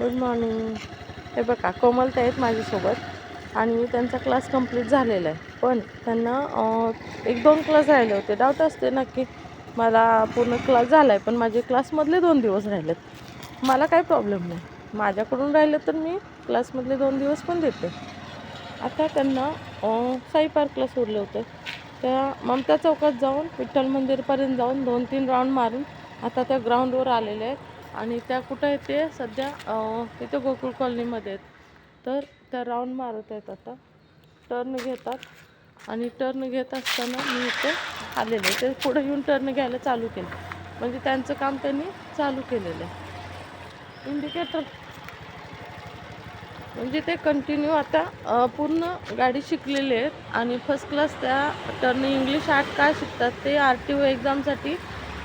Good morning. हे बघा कोमलताई आहेत माझ्यासोबत आणि त्यांचा क्लास कंप्लीट झालेला आहे. पण त्यांना 1-2 क्लास राहिले होते. डाऊट असते ना की मला पूर्ण क्लास झाला आहे पण माझे क्लासमधले 2 दिवस राहिलेत. मला काही प्रॉब्लेम नाही, माझ्याकडून राहिलं तर मी क्लासमधले 2 दिवस पण देते. आता त्यांना साई पार्कला सोडलं होतं. त्या ममता चौकात जाऊन विठ्ठल मंदिरपर्यंत जाऊन 2-3 राऊंड मारून आता त्या ग्राउंडवर आलेल्या आहेत आणि त्या कुठं आहेत ते सध्या इथं गोकुळ कॉलनीमध्ये आहेत. तर त्या राऊंड मारत आहेत. आता टर्न घेतात आणि टर्न घेत असताना मी इथं आलेले. ते पुढे येऊन टर्न घ्यायला चालू केलं, म्हणजे त्यांचं काम त्यांनी चालू केलेलं आहे. इंडिकेटर म्हणजे ते कंटिन्यू आता पूर्ण गाडी शिकलेले आहेत आणि फर्स्ट क्लास त्या टर्न इंग्लिश 8 का शिकतात ते RTO एक्झामसाठी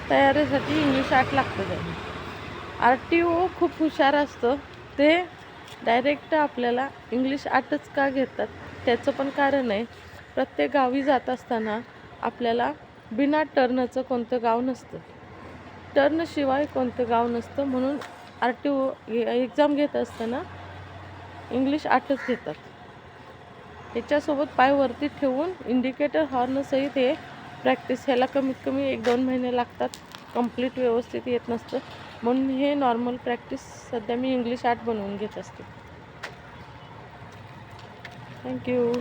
तयारीसाठी इंग्लिश 8 लागतं त्यांना. RTO खूप हुशार असतं, ते डायरेक्ट आपल्याला इंग्लिश 8च का घेतात त्याचं पण कारण आहे. प्रत्येक गावी जात असताना आपल्याला बिना टर्नचं कोणतं गाव नसतं, टर्नशिवाय कोणतं गाव नसतं. म्हणून RTO एक्झाम घेत असताना इंग्लिश 8च घेतात. ह्याच्यासोबत पाय वरती ठेवून इंडिकेटर हॉर्नसहित हे प्रॅक्टिस ह्याला कमीत कमी 1-2 महिने लागतात. कंप्लीट व्यवस्थित येत नसतं, म्हणून हे नॉर्मल प्रॅक्टिस सध्या मी इंग्लिश 8 बनवून घेत असते. थँक्यू.